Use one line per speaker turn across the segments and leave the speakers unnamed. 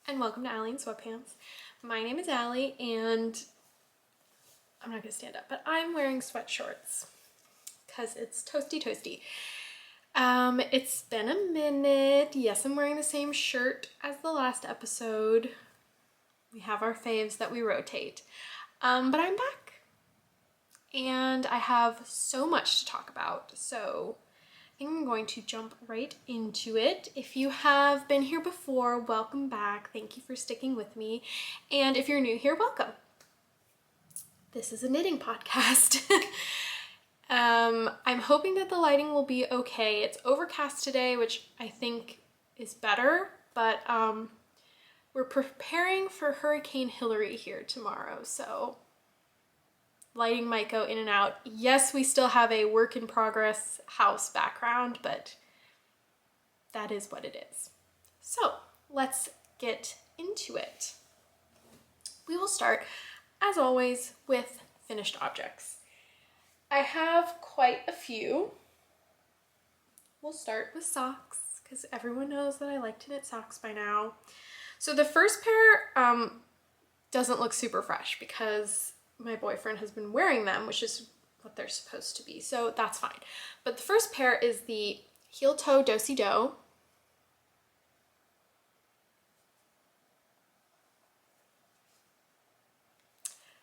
and welcome to Allie in Sweatpants. My name is Allie and I'm not gonna stand up, but I'm wearing sweat shorts because it's toasty. It's been a minute. Yes, I'm wearing the same shirt as the last episode. We have our faves that we rotate. But I'm back and I have so much to talk about. So I think I'm going to jump right into it. If you have been here before, welcome back. Thank you for sticking with me. And if you're new here, welcome. This is a knitting podcast. I'm hoping that the lighting will be okay. It's overcast today, which I think is better, but we're preparing for Hurricane Hillary here tomorrow, so lighting might go in and out. Yes, we still have a work in progress house background, but that is what it is. So let's get into it. We will start, as always, with finished objects. I have quite a few. We'll start with socks, because everyone knows that I like to knit socks by now. So the first pair doesn't look super fresh because my boyfriend has been wearing them, which is what they're supposed to be, so that's fine. But the first pair is the heel toe do-si-do.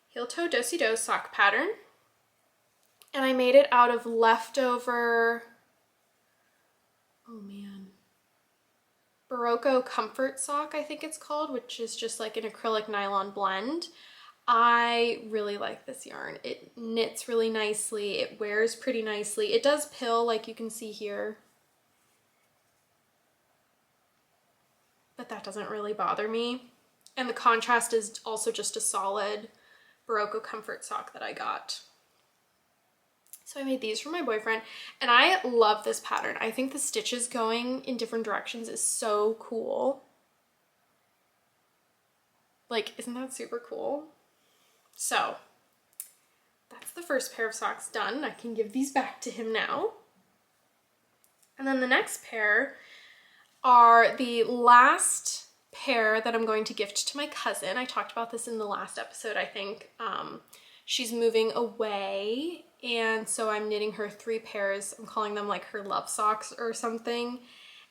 Heel toe do-si-do sock pattern, and I made it out of leftover, Barocco Comfort Sock, I think it's called, which is just like an acrylic nylon blend. I really like this yarn. It knits really nicely. It wears pretty nicely. It does pill, like you can see here, but that doesn't really bother me. And the contrast is also just a solid Barocco Comfort Sock that I got. So I made these for my boyfriend, and I love this pattern. I think the stitches going in different directions is so cool. Like, isn't that super cool? So that's the first pair of socks done. I can give these back to him now. And then the next pair are the last pair that I'm going to gift to my cousin. I talked about this in the last episode, I think. She's moving away, and so I'm knitting her 3 pairs. I'm calling them like her love socks or something.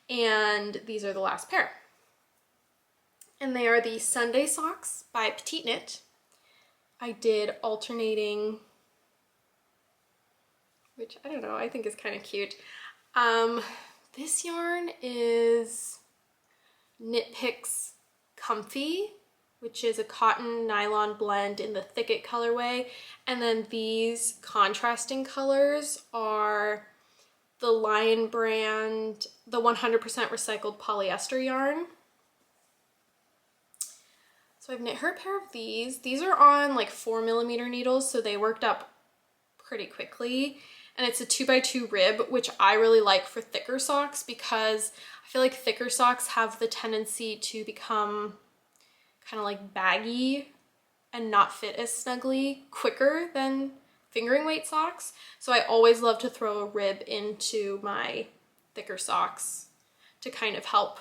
And these are the last pair. And they are the Sunday socks by Petite Knit. I did alternating, which I don't know, I think is kind of cute. This yarn is Knit Picks Comfy, which is a cotton nylon blend in the Thicket colorway. And then these contrasting colors are the Lion brand, the 100% recycled polyester yarn. So I've knit her a pair of these. These are on like 4mm needles, so they worked up pretty quickly. And it's a 2x2 rib, which I really like for thicker socks because I feel like thicker socks have the tendency to become kind of like baggy and not fit as snugly quicker than fingering weight socks. So I always love to throw a rib into my thicker socks to kind of help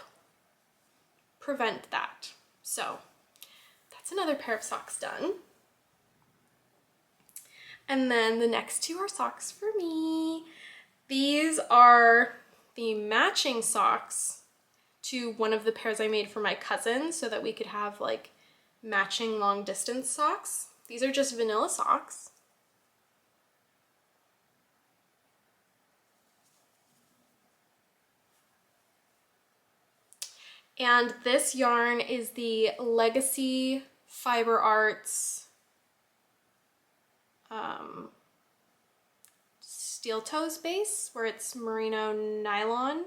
prevent that. So that's another pair of socks done. And then the next 2 are socks for me. These are the matching socks to one of the pairs I made for my cousin so that we could have like matching long distance socks. These are just vanilla socks. And this yarn is the Legacy Fiber Arts Steel Toes base, where it's merino nylon.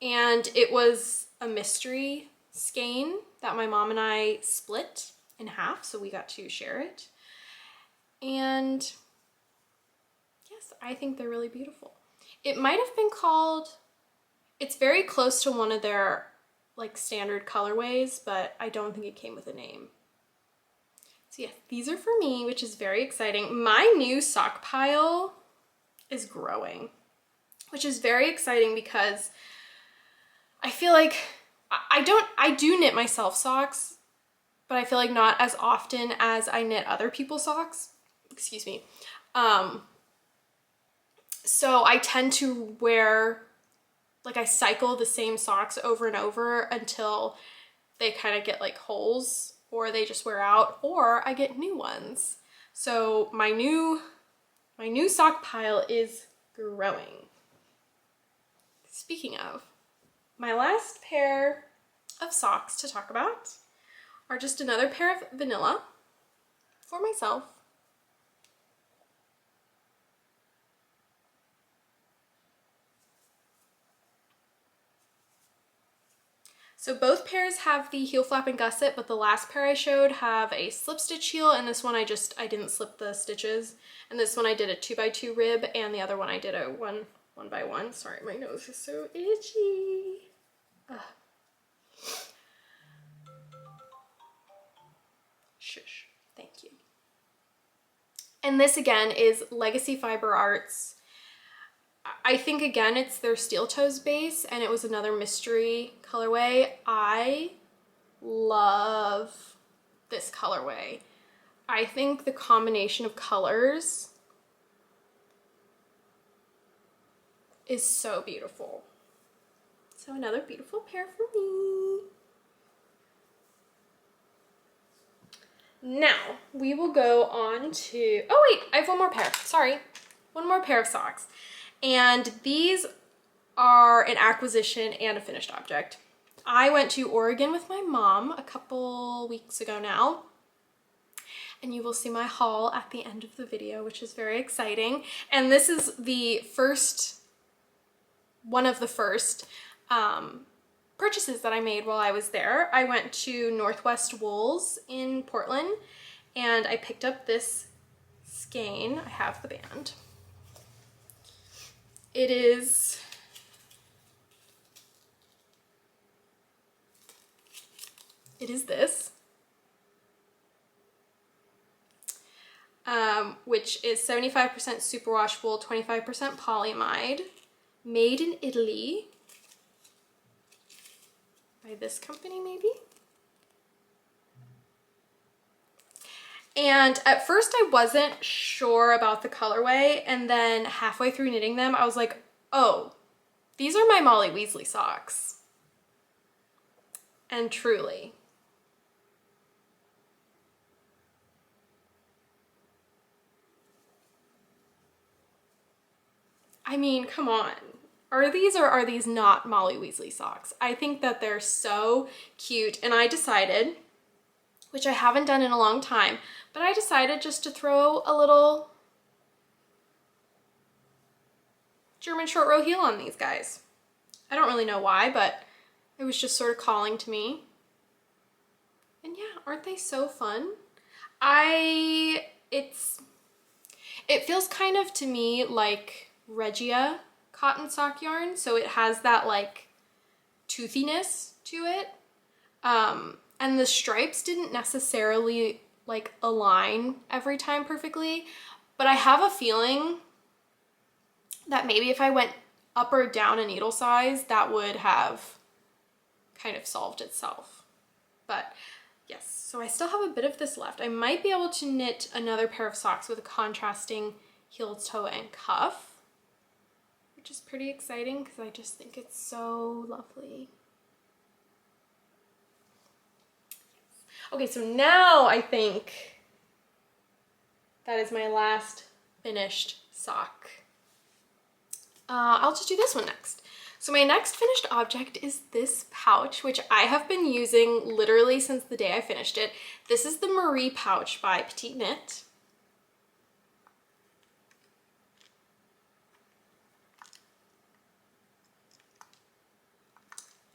And it was a mystery skein that my mom and I split in half, so we got to share it. And yes, I think they're really beautiful. It might have been called, it's very close to one of their like standard colorways, but I don't think it came with a name. So yeah, these are for me, which is very exciting. My new sock pile is growing, which is very exciting because I feel like I do knit myself socks, but I feel like not as often as I knit other people's socks. Excuse me. So I tend to wear, like I cycle the same socks over and over until they kind of get like holes or they just wear out, or I get new ones. So my new sock pile is growing. Speaking of, my last pair of socks to talk about are just another pair of vanilla for myself. So both pairs have the heel flap and gusset, but the last pair I showed have a slip stitch heel, and this one I didn't slip the stitches. And this one I did a 2x2 rib, and the other one I did a 1x1. Sorry, my nose is so itchy. Ugh. Shush, thank you. And this again is Legacy Fiber Arts. I think again it's their steel toes base, and it was another mystery colorway. I love this colorway. I think the combination of colors is so beautiful. So another beautiful pair for me. Now we will go on to, oh wait, I have one more pair, sorry. One more pair of socks. And these are an acquisition and a finished object. I went to Oregon with my mom a couple weeks ago now, and you will see my haul at the end of the video, which is very exciting. And this is one of the first purchases that I made while I was there. I went to Northwest Wools in Portland, and I picked up this skein. I have the band. It is this, which is 75% superwash wool, 25% polyamide, made in Italy by this company maybe. And at first I wasn't sure about the colorway, and then halfway through knitting them, I was like, oh, these are my Molly Weasley socks. And truly. I mean, come on. Are these or are these not Molly Weasley socks? I think that they're so cute, and I decided, which I haven't done in a long time, but I decided just to throw a little German short row heel on these guys. I don't really know why, but it was just sort of calling to me. And yeah, aren't they so fun? It feels kind of to me like Regia cotton sock yarn, so it has that like toothiness to it. And the stripes didn't necessarily like align every time perfectly, but I have a feeling that maybe if I went up or down a needle size, that would have kind of solved itself. But yes, so I still have a bit of this left. I might be able to knit another pair of socks with a contrasting heel, toe, and cuff, which is pretty exciting because I just think it's so lovely. Okay, so now I think that is my last finished sock. I'll just do this one next. So my next finished object is this pouch, which I have been using literally since the day I finished it. This is the Marie pouch by Petite Knit.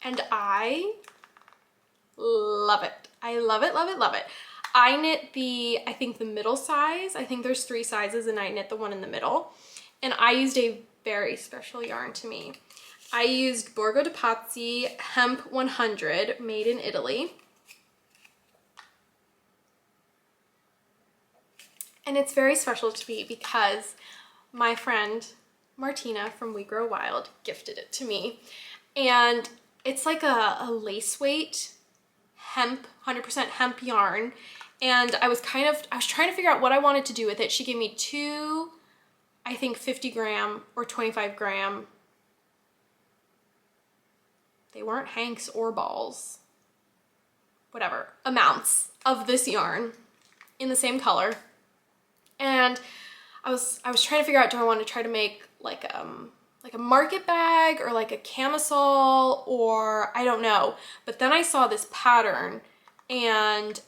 And I love it. I love it, love it, love it. I knit I think the middle size. I think there's 3 sizes and I knit the one in the middle. And I used a very special yarn to me. I used Borgo de Pazzi Hemp 100, made in Italy. And it's very special to me because my friend Martina from We Grow Wild gifted it to me. And It's like a lace weight hemp, 100% hemp yarn. And I was trying to figure out what I wanted to do with it. She gave me two, I think 50 gram or 25 gram. They weren't hanks or balls, whatever, amounts of this yarn in the same color. And I was trying to figure out, do I want to try to make like a market bag or like a camisole, or I don't know. But then I saw this pattern, and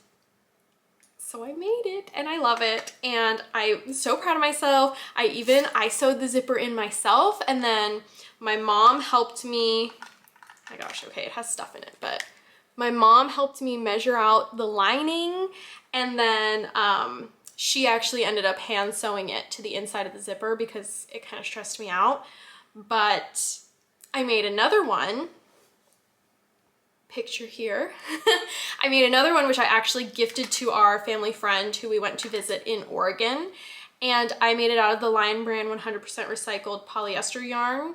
so I made it and I love it. And I'm so proud of myself. I sewed the zipper in myself, and then my mom helped me. Oh my gosh, okay, it has stuff in it, but my mom helped me measure out the lining, and then she actually ended up hand sewing it to the inside of the zipper because it kind of stressed me out. But I made another one, picture here. I made another one which I actually gifted to our family friend who we went to visit in Oregon, and I made it out of the Lion Brand 100% recycled polyester yarn.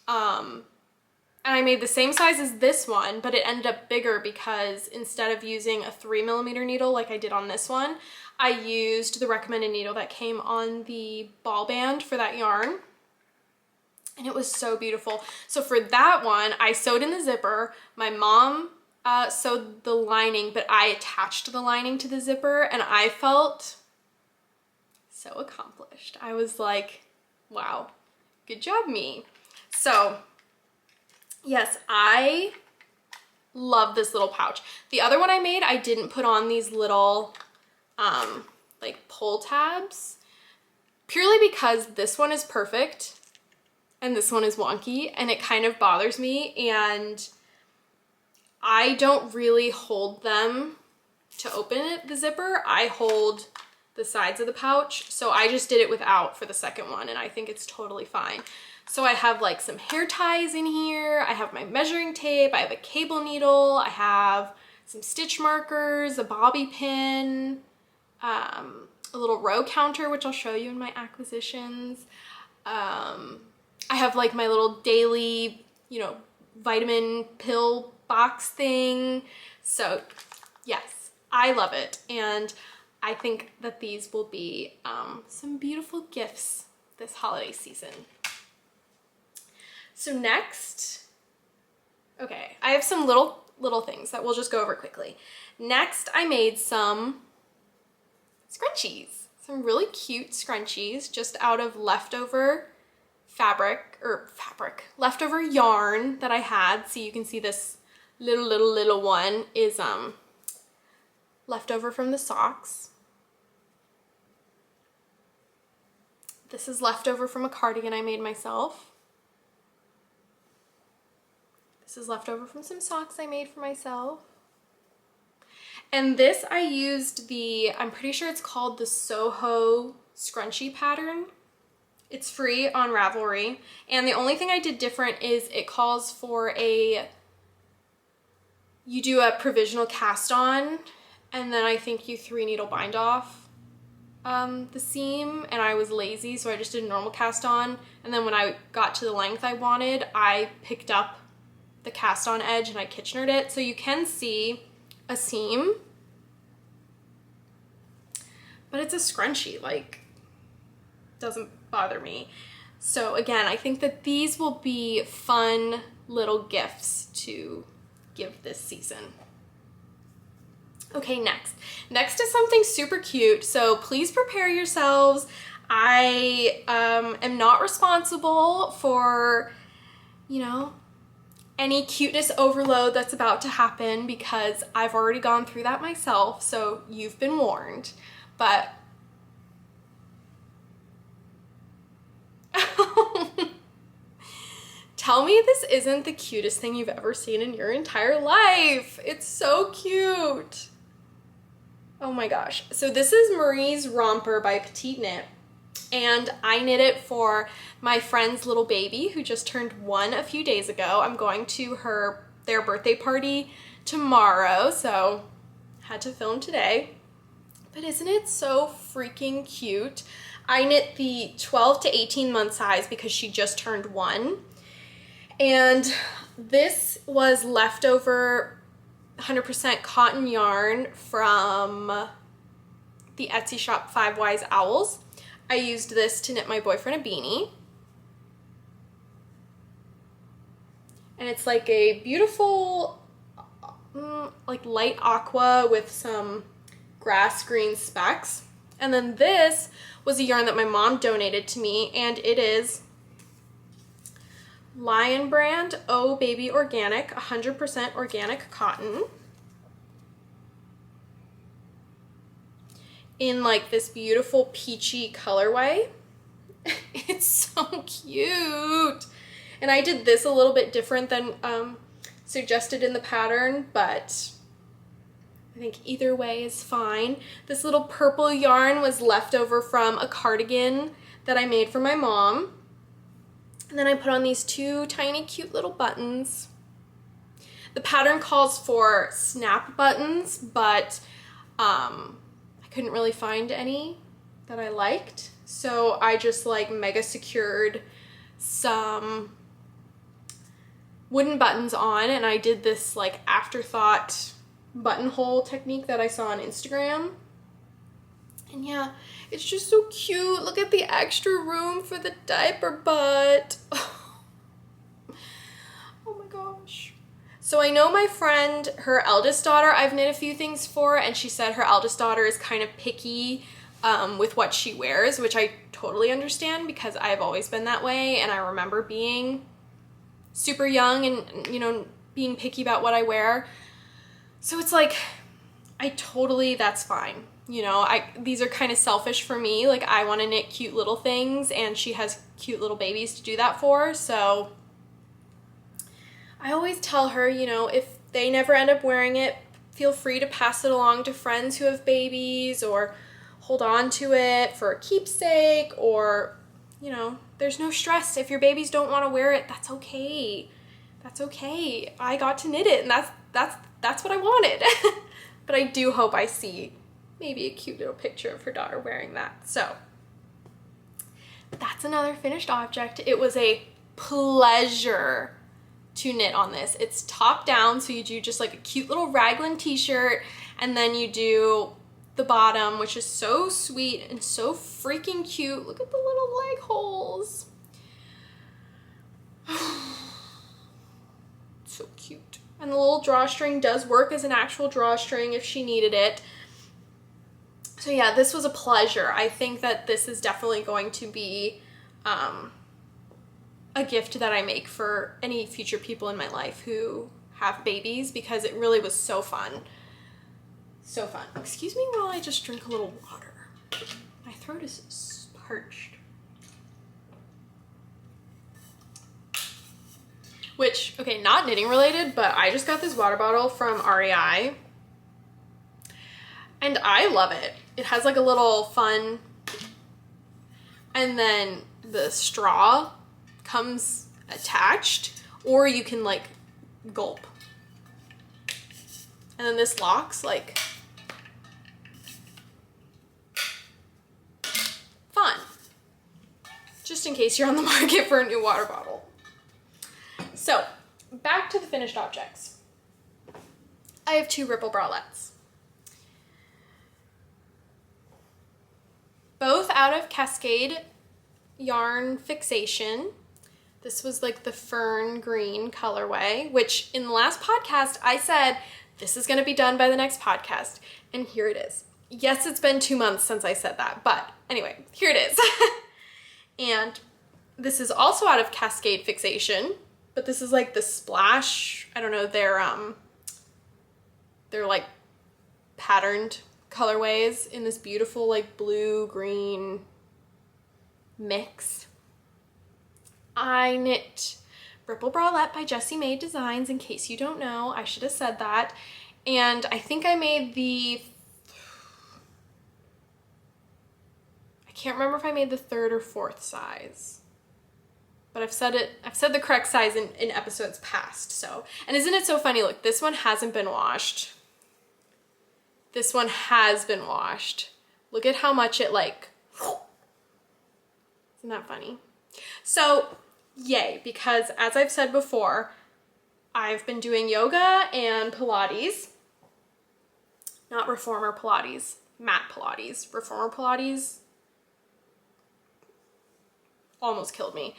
And I made the same size as this one, but it ended up bigger because instead of using a 3mm needle like I did on this one, I used the recommended needle that came on the ball band for that yarn. And it was so beautiful. So for that one, I sewed in the zipper. My mom sewed the lining, but I attached the lining to the zipper, and I felt so accomplished. I was like, wow, good job me. So yes, I love this little pouch. The other one I made, I didn't put on these little like pull tabs, purely because this one is perfect and this one is wonky, and it kind of bothers me, and I don't really hold them to open it, the zipper. I hold the sides of the pouch, so I just did it without for the second one, and I think it's totally fine. So I have like some hair ties in here, I have my measuring tape, I have a cable needle, I have some stitch markers, a bobby pin, a little row counter, which I'll show you in my acquisitions. I have like my little daily, you know, vitamin pill box thing. So yes, I love it. And I think that these will be some beautiful gifts this holiday season. So next, okay, I have some little things that we'll just go over quickly. Next, I made some scrunchies, some really cute scrunchies just out of leftover leftover yarn that I had. So you can see this little one is leftover from the socks. This is leftover from a cardigan I made myself. This is leftover from some socks I made for myself. And this I used I'm pretty sure it's called the Soho scrunchie pattern. It's free on Ravelry. And the only thing I did different is it calls for you do a provisional cast on, and then I think you 3-needle bind off the seam, and I was lazy, so I just did a normal cast on. And then when I got to the length I wanted, I picked up the cast on edge and I Kitchenered it. So you can see a seam, but it's a scrunchie, like, doesn't bother me. So again, I think that these will be fun little gifts to give this season. Okay, next is something super cute, so please prepare yourselves. I am not responsible for, you know, any cuteness overload that's about to happen, because I've already gone through that myself, so you've been warned. But tell me this isn't the cutest thing you've ever seen in your entire life. It's so cute. Oh my gosh. So this is Marie's Romper by Petite Knit, and I knit it for my friend's little baby who just turned 1 a few days ago. I'm going to their birthday party tomorrow, so had to film today. But isn't it so freaking cute? I knit the 12 to 18 month size because she just turned 1. And This was leftover 100% cotton yarn from the Etsy shop 5 Wise Owls. I used this to knit my boyfriend a beanie. And it's like a beautiful, like light aqua with some grass green specks. And then this was a yarn that my mom donated to me, and it is Lion Brand Oh Baby Organic, 100% organic cotton. In like this beautiful peachy colorway. It's so cute. And I did this a little bit different than suggested in the pattern, but I think either way is fine. This little purple yarn was left over from a cardigan that I made for my mom. And then I put on these 2 tiny cute little buttons. The pattern calls for snap buttons, but I couldn't really find any that I liked. So I just like mega secured some wooden buttons on, and I did this like afterthought buttonhole technique that I saw on Instagram. And yeah, it's just so cute. Look at the extra room for the diaper butt. Oh my gosh. So I know my friend, her eldest daughter, I've knit a few things for, and she said her eldest daughter is kind of picky with what she wears, which I totally understand because I've always been that way, and I remember being super young and, you know, being picky about what I wear. So it's like, that's fine. You know, these are kind of selfish for me. Like, I want to knit cute little things, and she has cute little babies to do that for. So I always tell her, you know, if they never end up wearing it, feel free to pass it along to friends who have babies, or hold on to it for a keepsake, or, you know, there's no stress. If your babies don't want to wear it, that's okay. That's okay. I got to knit it, and that's what I wanted. But I do hope I see maybe a cute little picture of her daughter wearing that. So that's another finished object. It was a pleasure to knit on this. It's top down, so you do just like a cute little raglan t-shirt, and then you do the bottom, which is so sweet and so freaking cute. Look at the little leg holes. So cute. And the little drawstring does work as an actual drawstring if she needed it. So yeah, this was a pleasure. I think that this is definitely going to be a gift that I make for any future people in my life who have babies, because it really was so fun. So fun. Excuse me while I just drink a little water. My throat is parched. Which, okay, not knitting related, but I just got this water bottle from REI. And I love it. It has like a little fun, and then the straw comes attached, or you can like gulp. And then this locks, like, fun. Just in case you're on the market for a new water bottle. So, back to the finished objects. I have 2 ripple bralettes. Both out of Cascade Yarn Fixation. This was like the fern green colorway, which in the last podcast I said this is going to be done by the next podcast, and here it is. Yes, it's been 2 months since I said that, but anyway, here it is. And this is also out of Cascade Fixation, but this is like the splash, I don't know, they're like patterned colorways in this beautiful like blue green mix. I knit Ripple Bralette by Jessie Made Designs, in case you don't know. I should have said that. And I think I made I can't remember if I made the 3rd or 4th size. But I've said the correct size in episodes past, so. And isn't it so funny? Look, this one hasn't been washed. This one has been washed. Look at how much it like, isn't that funny? So, yay, because as I've said before, I've been doing yoga and Pilates. Not reformer Pilates, mat Pilates. Reformer Pilates almost killed me.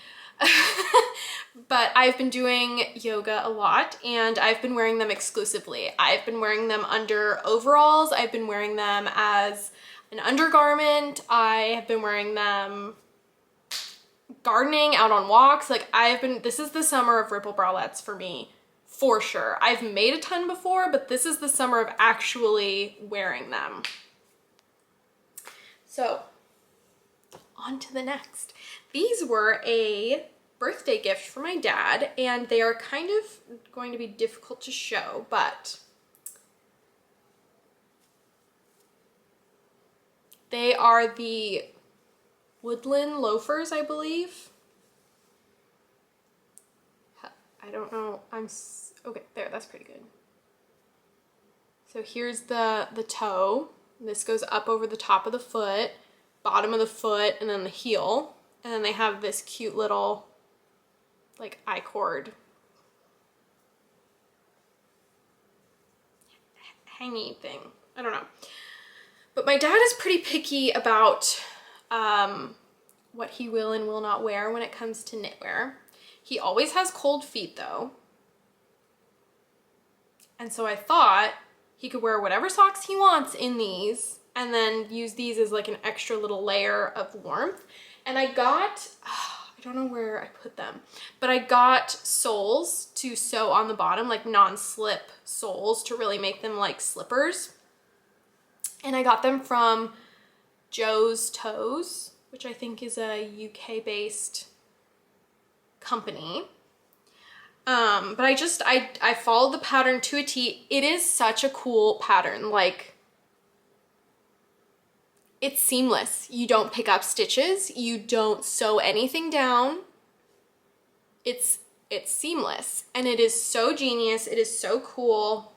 But I've been doing yoga a lot and I've been wearing them exclusively. I've been wearing them under overalls. I've been wearing them as an undergarment. I have been wearing them gardening, out on walks. Like this is the summer of ripple bralettes for me, for sure. I've made a ton before, but this is the summer of actually wearing them. So on to the next. These were a birthday gift for my dad, and they are kind of going to be difficult to show, but they are the woodland loafers, I believe. I don't know. Okay, there, that's pretty good. So here's the toe. This goes up over the top of the foot, bottom of the foot, and then the heel. And then they have this cute little like I-cord hanging thing. I don't know. But my dad is pretty picky about what he will and will not wear when it comes to knitwear. He always has cold feet though. And so I thought he could wear whatever socks he wants in these and then use these as like an extra little layer of warmth. And I got, I don't know where I put them, but I got soles to sew on the bottom, like non-slip soles to really make them like slippers. And I got them from Joe's Toes, which I think is a UK-based company. But I followed the pattern to a T. It is such a cool pattern. Like, it's seamless. You don't pick up stitches. You don't sew anything down. It's seamless, and it is so genius. It is so cool.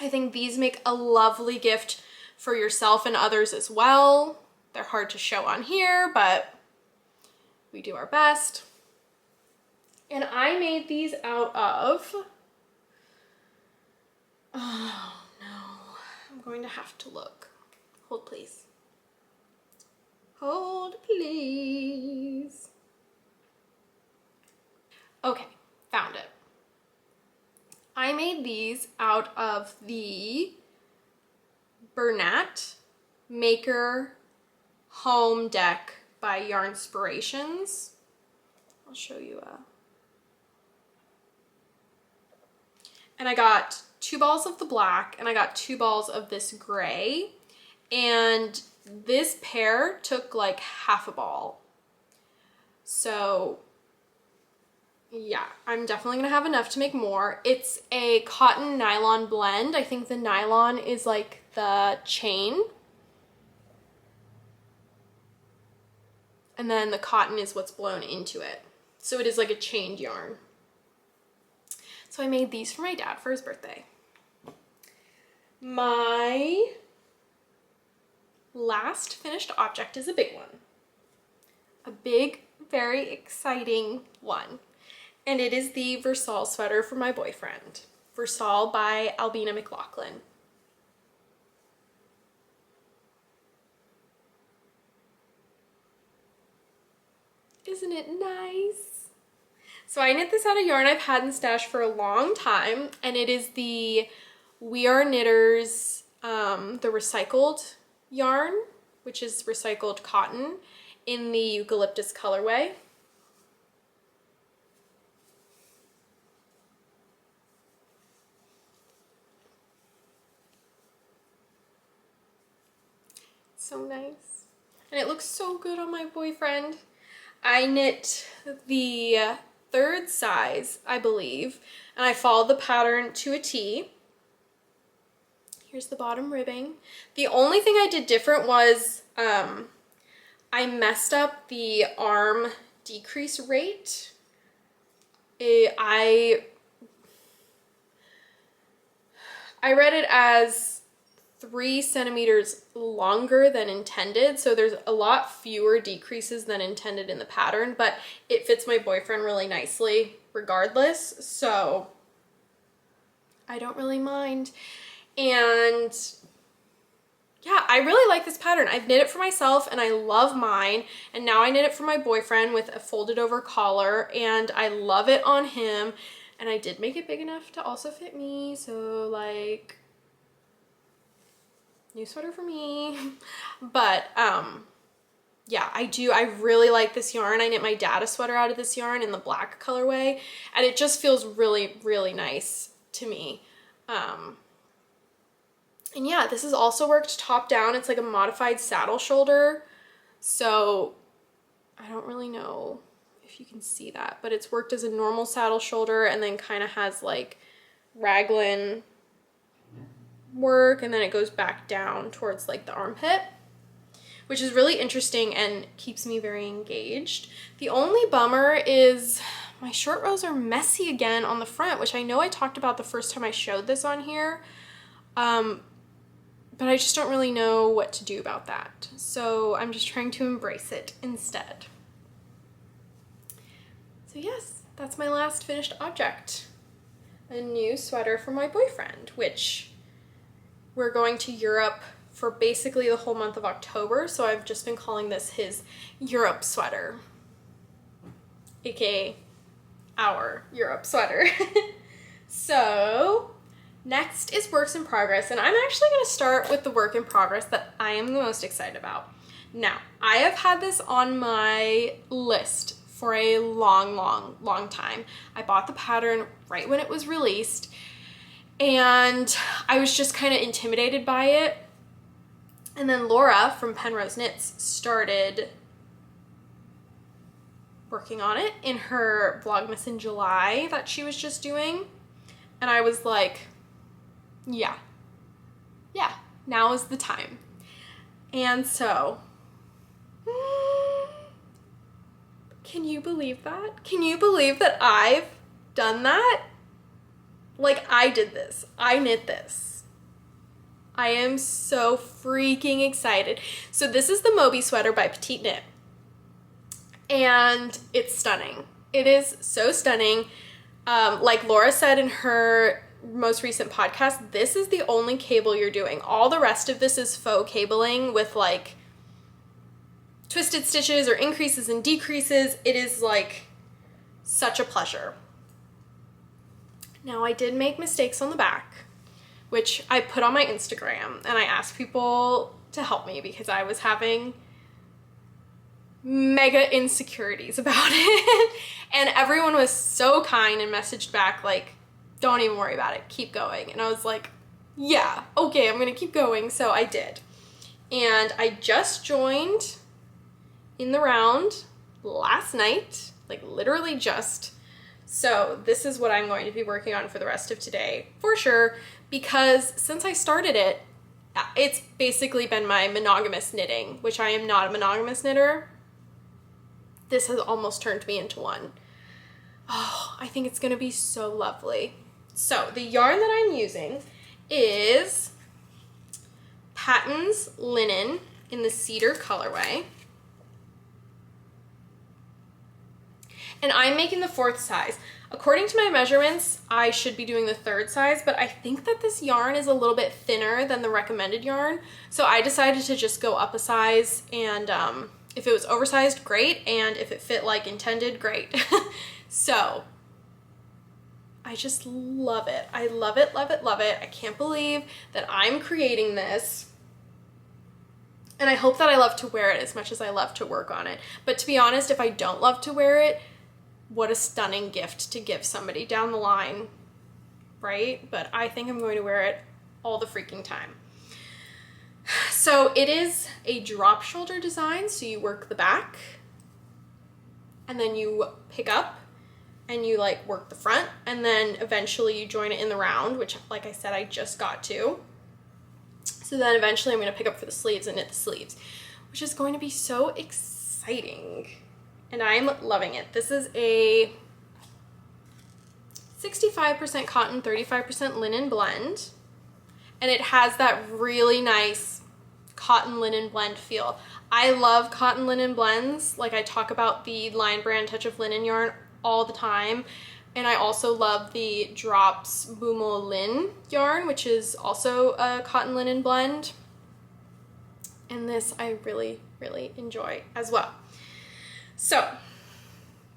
I think these make a lovely gift for yourself and others as well. They're hard to show on here, but we do our best. And I made these out of, oh no, I'm going to have to look. Hold please. Hold please. Okay, found it. I made these out of the Bernat Maker Home Deck by Yarnspirations. I'll show you and I got 2 balls of the black and I got 2 balls of this gray, and this pair took like half a ball. So yeah, I'm definitely gonna have enough to make more. It's a cotton nylon blend. I think the nylon is like the chain, and then the cotton is what's blown into it. So it is like a chained yarn. So I made these for my dad for his birthday. My last finished object is a big one. A big, very exciting one. And it is the Versal sweater for my boyfriend. Versal by Albina McLaughlin. Isn't it nice? So I knit this out of yarn I've had in stash for a long time, and it is the We Are Knitters, the recycled yarn, which is recycled cotton in the eucalyptus colorway. So nice. And it looks so good on my boyfriend. I knit the 3rd size, I believe, and I followed the pattern to a T. Here's the bottom ribbing. The only thing I did different was I messed up the arm decrease rate. I read it as 3 centimeters longer than intended. So there's a lot fewer decreases than intended in the pattern, but it fits my boyfriend really nicely regardless. So I don't really mind. And yeah, I really like this pattern. I've knit it for myself and I love mine. And now I knit it for my boyfriend with a folded over collar and I love it on him. And I did make it big enough to also fit me. So like, new sweater for me. But yeah, I really like this yarn. I knit my dad a sweater out of this yarn in the black colorway and it just feels really, really nice to me. And yeah, this is also worked top down. It's like a modified saddle shoulder. So I don't really know if you can see that, but it's worked as a normal saddle shoulder and then kind of has like raglan work, and then it goes back down towards like the armpit, which is really interesting and keeps me very engaged. The only bummer is my short rows are messy again on the front, which I know I talked about the first time I showed this on here. But I just don't really know what to do about that. So I'm just trying to embrace it instead. So yes, that's my last finished object. A new sweater for my boyfriend, which we're going to Europe for basically the whole month of October. So I've just been calling this his Europe sweater, aka our Europe sweater. So next is works in progress, and I'm actually going to start with the work in progress that I am the most excited about. Now, I have had this on my list for a long time. I bought the pattern right when it was released, and I was just kind of intimidated by it. And then Laura from Penrose Knits started working on it in her Vlogmas in July that she was just doing, and I was like, yeah, now is the time. And so, can you believe that? Can you believe that I've done that? Like, I did this. I knit this. I am so freaking excited. So this is the Moby sweater by Petite Knit. And it's stunning. It is so stunning. Like Laura said in her most recent podcast, this is the only cable you're doing. All the rest of this is faux cabling with like twisted stitches or increases and decreases. It is like such a pleasure. Now I did make mistakes on the back, which I put on my Instagram, and I asked people to help me because I was having mega insecurities about it. And everyone was so kind and messaged back like, don't even worry about it, keep going. And I was like, yeah, okay, I'm gonna keep going. So I did. And I just joined in the round last night, like literally just. So this is what I'm going to be working on for the rest of today for sure, because since I started it, it's basically been my monogamous knitting, which I am not a monogamous knitter. This has almost turned me into one. Oh, I think it's gonna be so lovely. So the yarn that I'm using is Patton's Linen in the Cedar colorway. And I'm making the 4th size. According to my measurements, I should be doing the 3rd size, but I think that this yarn is a little bit thinner than the recommended yarn. So I decided to just go up a size, and if it was oversized, great. And if it fit like intended, great. So I just love it. I love it, love it, love it. I can't believe that I'm creating this. And I hope that I love to wear it as much as I love to work on it. But to be honest, if I don't love to wear it, what a stunning gift to give somebody down the line, right? But I think I'm going to wear it all the freaking time. So it is a drop shoulder design. So you work the back and then you pick up and you like work the front, and then eventually you join it in the round, which like I said, I just got to. So then eventually I'm going to pick up for the sleeves and knit the sleeves, which is going to be so exciting. And I'm loving it. This is a 65% cotton, 35% linen blend. and it has that really nice cotton linen blend feel. I love cotton linen blends. Like, I talk about the Lion Brand Touch of Linen yarn all the time. And I also love the Drops Bumo Lin yarn, which is also a cotton linen blend. And this I really, really enjoy as well. So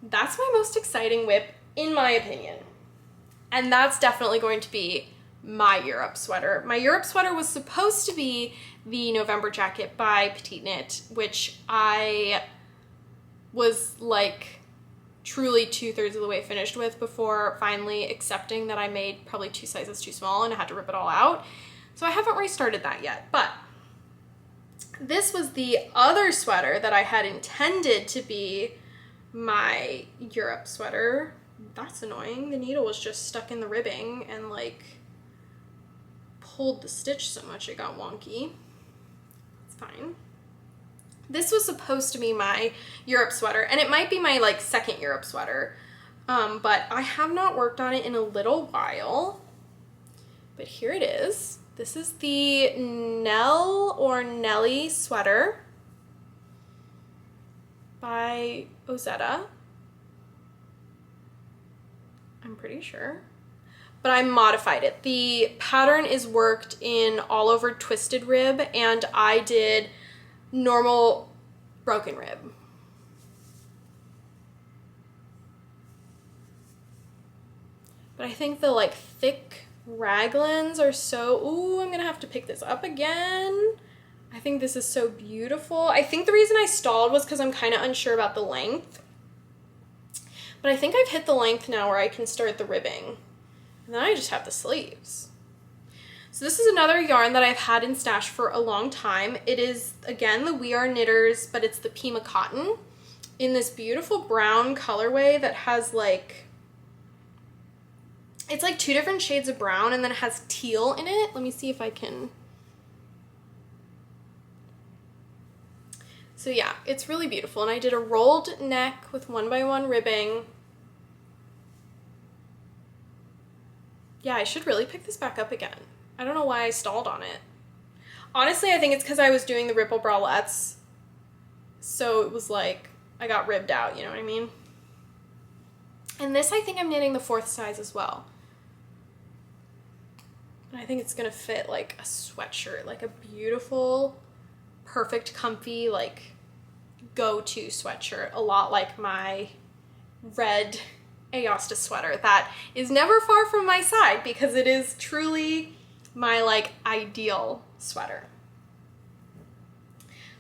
that's my most exciting whip, in my opinion. And that's definitely going to be my Europe sweater. My Europe sweater was supposed to be the November jacket by Petite Knit, which I was like truly 2/3 of the way finished with before finally accepting that I made probably 2 sizes too small and I had to rip it all out. So I haven't restarted that yet, but this was the other sweater that I had intended to be my Europe sweater. That's annoying. The needle was just stuck in the ribbing and like pulled the stitch so much it got wonky. It's fine. This was supposed to be my Europe sweater, and it might be my like second Europe sweater, but I have not worked on it in a little while. But here it is. This is the Nell or Nelly sweater by Ozetta. I'm pretty sure. But I modified it. The pattern is worked in all over twisted rib, and I did normal broken rib. But I think the like thick raglans are so, ooh, I'm gonna have to pick this up again. I think this is so beautiful. I think the reason I stalled was because I'm kind of unsure about the length. But I think I've hit the length now where I can start the ribbing. And then I just have the sleeves. So this is another yarn that I've had in stash for a long time. It is, again, the We Are Knitters, but it's the Pima Cotton in this beautiful brown colorway that has like, it's like 2 different shades of brown and then it has teal in it. Let me see if I can. So yeah, it's really beautiful. And I did a rolled neck with 1x1 ribbing. Yeah, I should really pick this back up again. I don't know why I stalled on it. Honestly, I think it's because I was doing the ripple bralettes. So it was like, I got ribbed out, you know what I mean? And this, I think I'm knitting the 4th size as well. And I think it's gonna fit like a sweatshirt, like a beautiful, perfect, comfy, like go-to sweatshirt. A lot like my red Aosta sweater that is never far from my side because it is truly my like ideal sweater.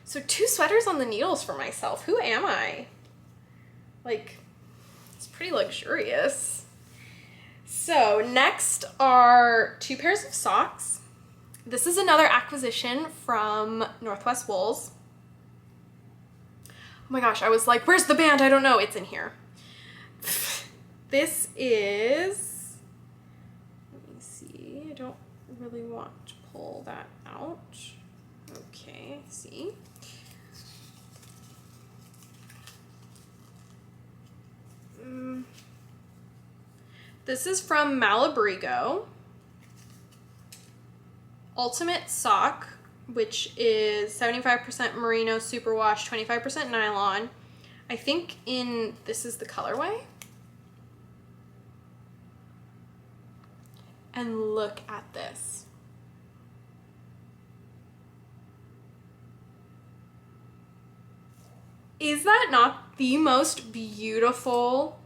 So 2 sweaters on the needles for myself. Who am I? Like, it's pretty luxurious. So next are 2 pairs of socks. This is another acquisition from Northwest Wools. Oh my gosh, I was like, where's the band? I don't know. It's in here. This is, let me see, I don't really want to pull that out. Okay, see. This is from Malabrigo. Ultimate Sock, which is 75% merino superwash, 25% nylon. I think this is the colorway. And look at this. Is that not the most beautiful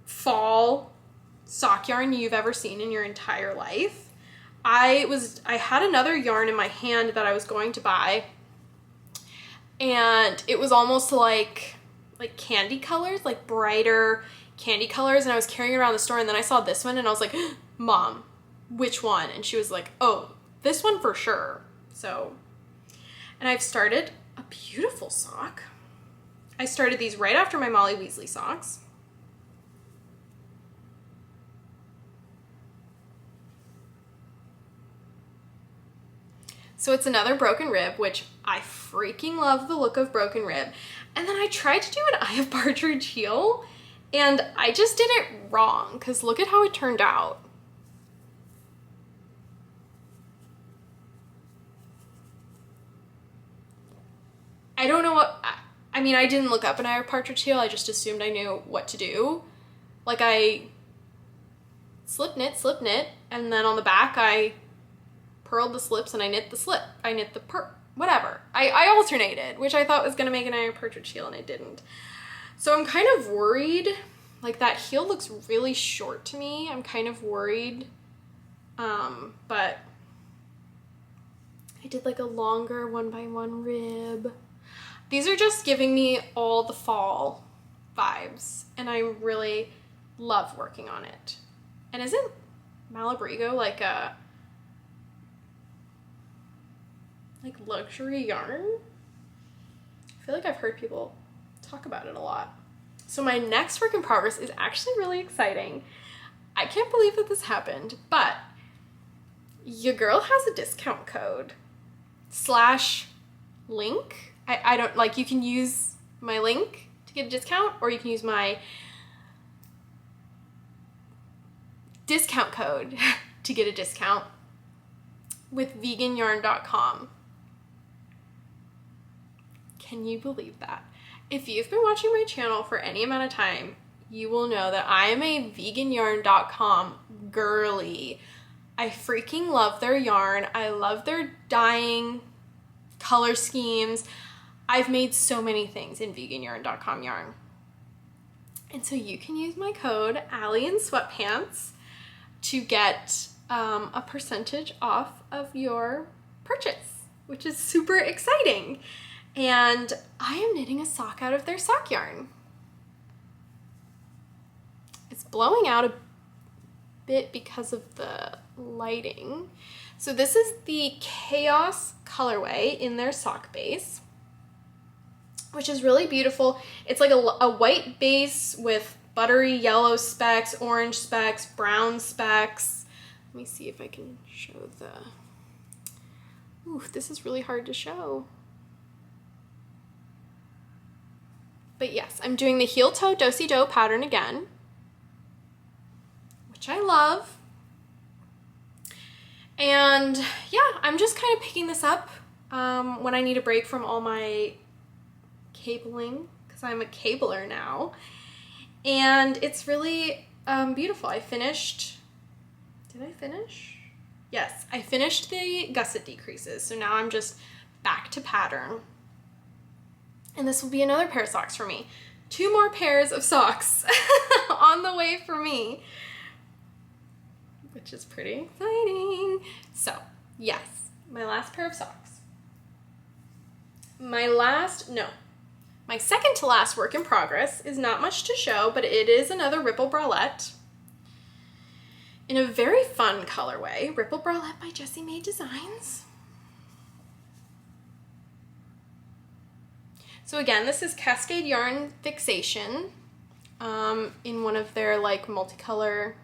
fall sock yarn you've ever seen in your entire life? I had another yarn in my hand that I was going to buy, and it was almost like candy colors, like brighter candy colors, and I was carrying it around the store, and then I saw this one and I was like, Mom, which one? And she was like, oh, this one for sure. So, and I've started a beautiful sock. I started these right after my Molly Weasley socks. So it's another broken rib, which I freaking love the look of broken rib. And then I tried to do an Eye of Partridge heel, and I just did it wrong, because look at how it turned out. I don't know what, I mean, I didn't look up an Irish partridge heel. I just assumed I knew what to do. Like I slip knit, and then on the back I purled the slips and I knit the slip. I knit the whatever. I alternated, which I thought was gonna make an Irish partridge heel and it didn't. So I'm kind of worried, like that heel looks really short to me. I'm kind of worried, but I did like a longer 1x1 rib. These are just giving me all the fall vibes, and I really love working on it. And isn't Malabrigo like a luxury yarn? I feel like I've heard people talk about it a lot. So my next work in progress is actually really exciting. I can't believe that this happened, but your girl has a discount code /link. I don't, like, you can use my link to get a discount, or you can use my discount code to get a discount with veganyarn.com. Can you believe that? If you've been watching my channel for any amount of time, you will know that I am a veganyarn.com girly. I freaking love their yarn. I love their dyeing, color schemes. I've made so many things in veganyarn.com yarn. And so you can use my code Allie in Sweatpants to get a percentage off of your purchase, which is super exciting. And I am knitting a sock out of their sock yarn. It's blowing out a bit because of the lighting. So this is the Chaos colorway in their sock base, which is really beautiful. It's like a white base with buttery yellow specks, orange specks, brown specks. Let me see if I can show the, ooh, this is really hard to show. But yes, I'm doing the heel toe do-si-do pattern again, which I love. And yeah, I'm just kind of picking this up when I need a break from all my cabling, because I'm a cabler now. And it's really beautiful. I finished, did I finish? Yes, I finished the gusset decreases. So now I'm just back to pattern. And this will be another pair of socks for me. 2 more pairs of socks on the way for me, which is pretty exciting. So yes, my last pair of socks. My second to last work in progress is not much to show, but it is another Ripple bralette in a very fun colorway. Ripple bralette by Jessie Mae Designs. So again, this is Cascade Yarn Fixation in one of their like multicolor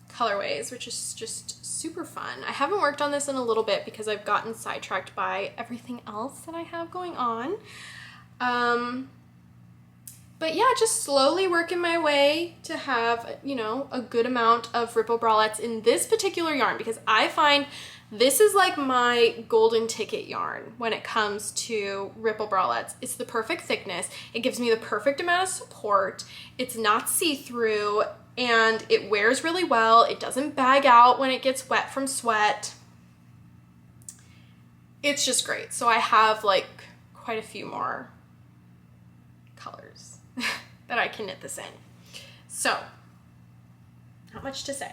colorways, which is just super fun. I haven't worked on this in a little bit because I've gotten sidetracked by everything else that I have going on. But yeah, just slowly working my way to have, you know, a good amount of Ripple bralettes in this particular yarn, because I find this is like my golden ticket yarn when it comes to Ripple bralettes. It's the perfect thickness. It gives me the perfect amount of support. It's not see-through, and it wears really well. It doesn't bag out when it gets wet from sweat. It's just great. So I have like quite a few more colors that I can knit this in. So, not much to say.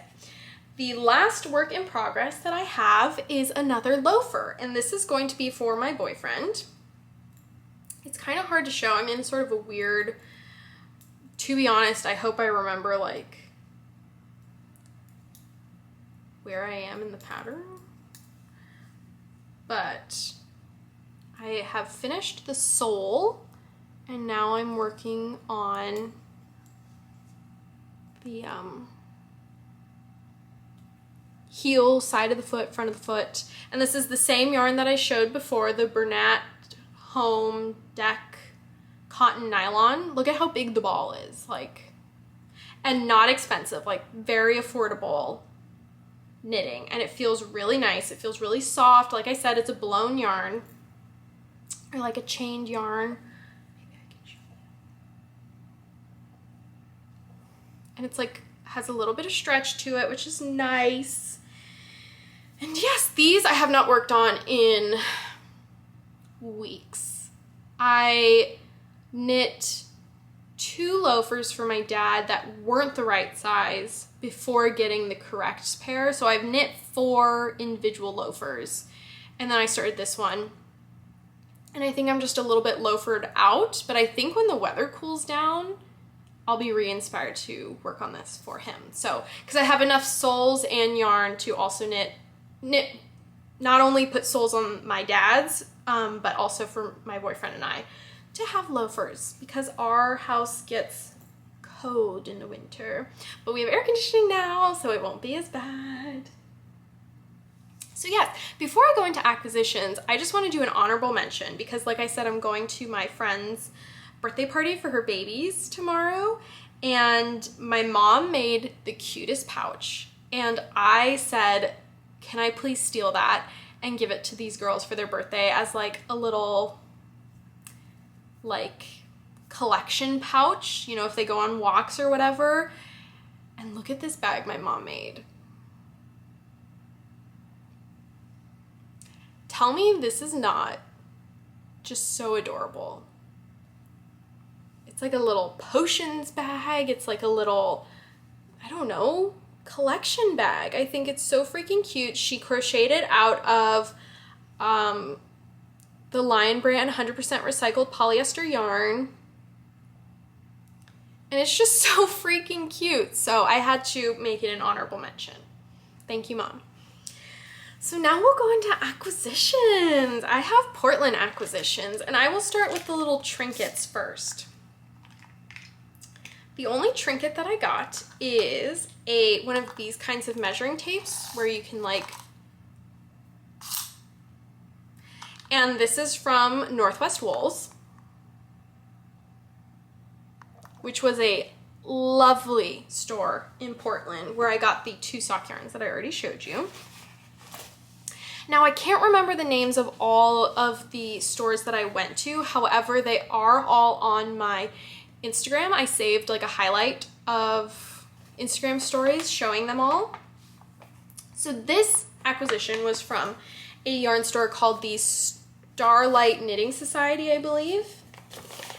The last work in progress that I have is another loafer, and this is going to be for my boyfriend. It's kind of hard to show. I'm in sort of a weird, to be honest, I hope I remember like where I am in the pattern. But I have finished the sole, and now I'm working on the heel, side of the foot, front of the foot. And this is the same yarn that I showed before, the Bernat Home Deck Cotton Nylon. Look at how big the ball is, like, and not expensive, like very affordable knitting. And it feels really nice. It feels really soft. Like I said, it's a blown yarn. or like a chained yarn. Maybe I can show you. And it's like, has a little bit of stretch to it, which is nice. And yes, these I have not worked on in weeks. I knit 2 loafers for my dad that weren't the right size before getting the correct pair. So I've knit 4 individual loafers, and then I started this one. And I think I'm just a little bit loafered out, but I think when the weather cools down, I'll be re-inspired to work on this for him. So, because I have enough soles and yarn to also knit, not only put soles on my dad's, but also for my boyfriend and I to have loafers, because our house gets cold in the winter. But we have air conditioning now, so it won't be as bad. So yes, before I go into acquisitions, I just want to do an honorable mention, because like I said, I'm going to my friend's birthday party for her babies tomorrow, and my mom made the cutest pouch, and I said, can I please steal that and give it to these girls for their birthday as like a little like collection pouch, you know, if they go on walks or whatever. And look at this bag my mom made. Tell me this is not just so adorable. It's like a little potions bag. It's like a little, I don't know, collection bag. I think it's so freaking cute. She crocheted it out of the Lion brand 100% recycled polyester yarn. And it's just so freaking cute. So I had to make it an honorable mention. Thank you, Mom. So now we'll go into acquisitions. I have Portland acquisitions, and I will start with the little trinkets first. The only trinket that I got is one of these kinds of measuring tapes where you can like, and this is from Northwest Wools, which was a lovely store in Portland where I got the 2 sock yarns that I already showed you. Now I can't remember the names of all of the stores that I went to. However, they are all on my Instagram. I saved like a highlight of Instagram stories showing them all. So this acquisition was from a yarn store called the Starlight Knitting Society, I believe.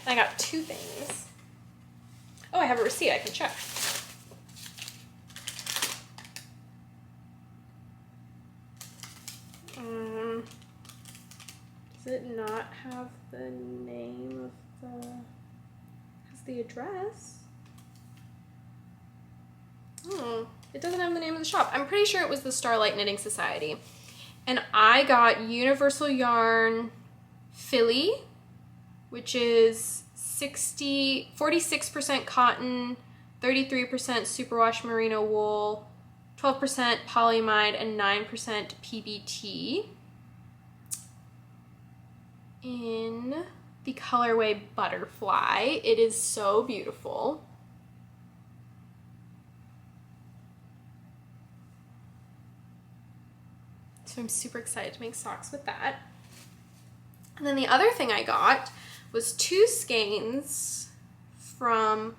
I got 2 things. Oh, I have a receipt, I can check. Does it not have the name of the address? Oh, it doesn't have the name of the shop. I'm pretty sure it was the Starlight Knitting Society. And I got Universal Yarn Philly, which is 46% cotton, 33% superwash merino wool, 12% polyamide, and 9% PBT. In the colorway Butterfly. It is so beautiful. So I'm super excited to make socks with that. And then the other thing I got was 2 skeins from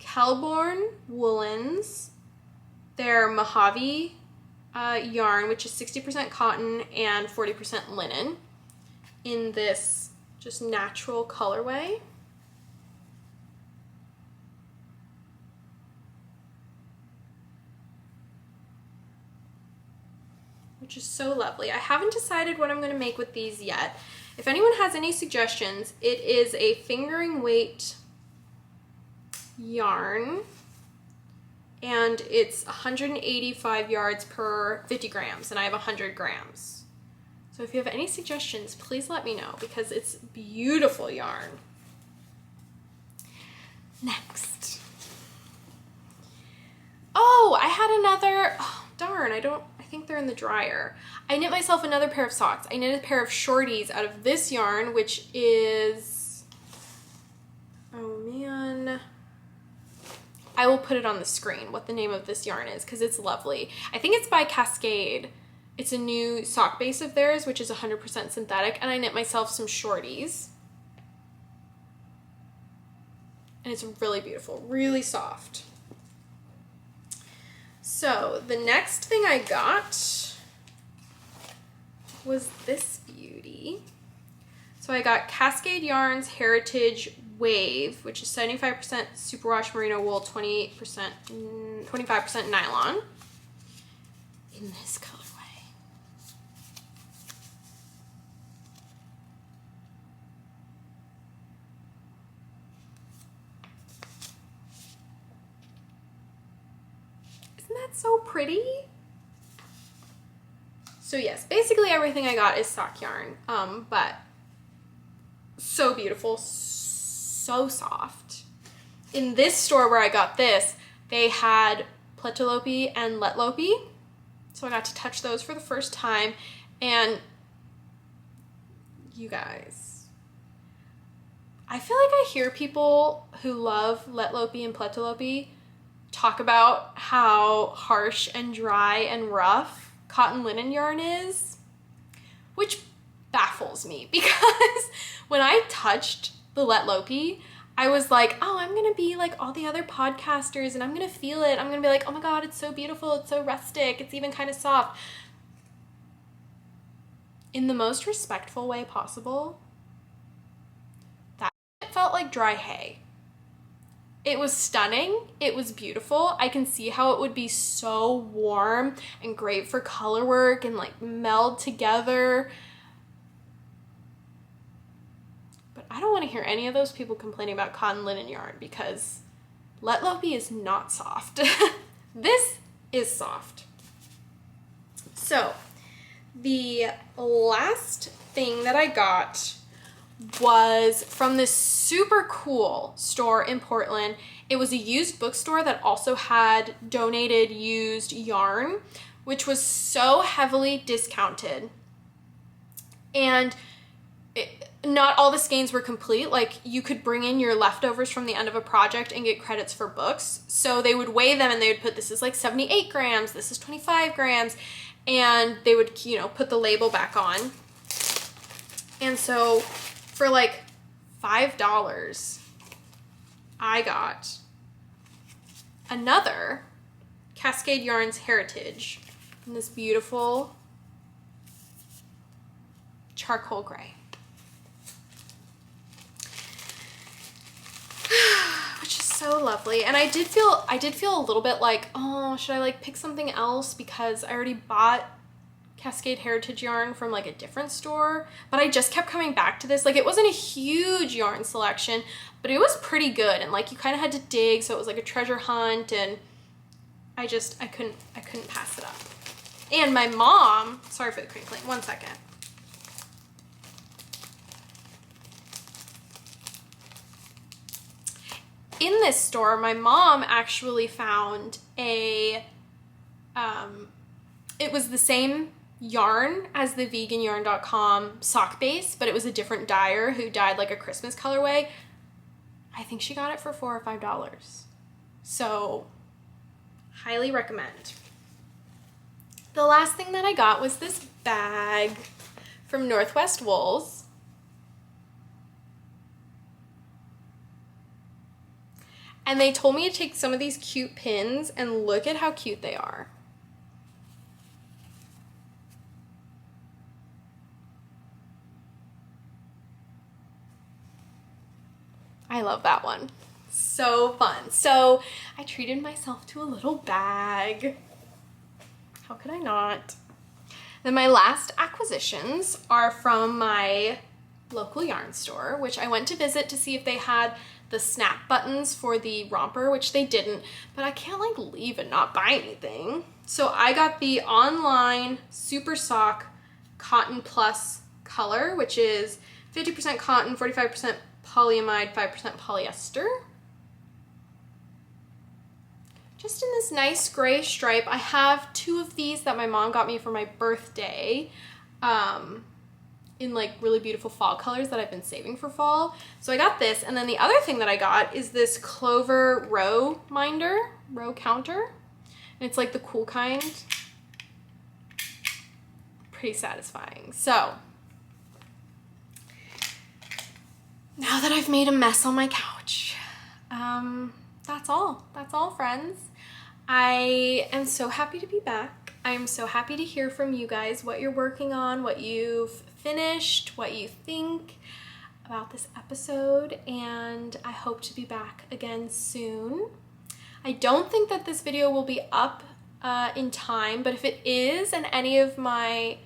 Kelborn Woolens. They're Mojave yarn, which is 60% cotton and 40% linen, in this just natural colorway. Which is so lovely. I haven't decided what I'm going to make with these yet. If anyone has any suggestions, it is a fingering weight yarn, and it's 185 yards per 50 grams, and I have 100 grams. So if you have any suggestions, please let me know, because it's beautiful yarn. Next. Oh, I had another, oh, darn, I think they're in the dryer. I knit myself another pair of socks. I knit a pair of shorties out of this yarn, which is, oh man, I will put it on the screen what the name of this yarn is, because it's lovely. I think it's by Cascade, It's a new sock base of theirs, which is 100% synthetic, and I knit myself some shorties. And it's really beautiful, really soft. So the next thing I got was this beauty. So I got Cascade Yarns Heritage Wave, which is 75% superwash merino wool, 25% nylon, in this colorway. Isn't that so pretty? So yes, basically everything I got is sock yarn, but so beautiful, so soft. In this store where I got this, they had Pletelope and Letlope, so I got to touch those for the first time. And you guys, I feel like I hear people who love Letlope and Pletelope talk about how harsh and dry and rough cotton linen yarn is, which baffles me, because when I touched the Letlope, I was like, oh, I'm gonna be like all the other podcasters and I'm gonna feel it. I'm gonna be like, oh my god, it's so beautiful, it's so rustic, it's even kind of soft. In the most respectful way possible, that felt like dry hay. It was stunning, it was beautiful. I can see how it would be so warm and great for color work and like meld together. But I don't want to hear any of those people complaining about cotton linen yarn, because Letlope is not soft. This is soft. So the last thing that I got was from this super cool store in Portland. It was a used bookstore that also had donated used yarn, which was so heavily discounted. And not all the skeins were complete. Like, you could bring in your leftovers from the end of a project and get credits for books. So they would weigh them and they would put, this is like 78 grams, this is 25 grams. And they would, you know, put the label back on. And so for like $5, I got another Cascade Yarns Heritage in this beautiful charcoal gray. Which is so lovely. And I did feel a little bit like, oh, should I like pick something else, because I already bought Cascade Heritage yarn from like a different store, but I just kept coming back to this. Like, it wasn't a huge yarn selection, but it was pretty good, and like you kind of had to dig, so it was like a treasure hunt, and I couldn't pass it up. And my mom, sorry for the crinkling, 1 second. In this store, my mom actually found a, it was the same yarn as the veganYarn.com sock base, but it was a different dyer who dyed like a Christmas colorway. I think she got it for $4 or $5. So, highly recommend. The last thing that I got was this bag from Northwest Wools. And they told me to take some of these cute pins, and look at how cute they are. I love that one. So fun. So I treated myself to a little bag. How could I not? Then my last acquisitions are from my local yarn store, which I went to visit to see if they had the snap buttons for the romper, which they didn't, but I can't like leave and not buy anything. So I got the online Super Sock Cotton Plus color, which is 50% cotton, 45% polyamide, 5% polyester. Just in this nice gray stripe. I have 2 of these that my mom got me for my birthday. In like really beautiful fall colors that I've been saving for fall. So I got this, and then the other thing that I got is this Clover row counter. And it's like the cool kind. pretty satisfying. So now that I've made a mess on my couch, that's all. That's all, friends. I am so happy to be back. I'm so happy to hear from you guys what you're working on, what you've finished, what you think about this episode, and I hope to be back again soon. I don't think that this video will be up in time, but if it is and any of my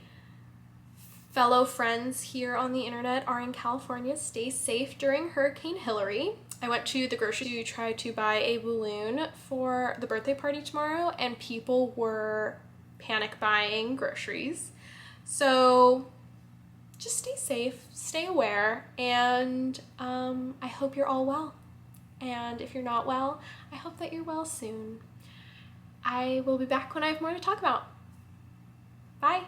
fellow friends here on the internet are in California, stay safe during Hurricane Hilary. I went to the grocery to try to buy a balloon for the birthday party tomorrow, and people were panic buying groceries. So just stay safe, stay aware, and I hope you're all well. And if you're not well, I hope that you're well soon. I will be back when I have more to talk about. Bye.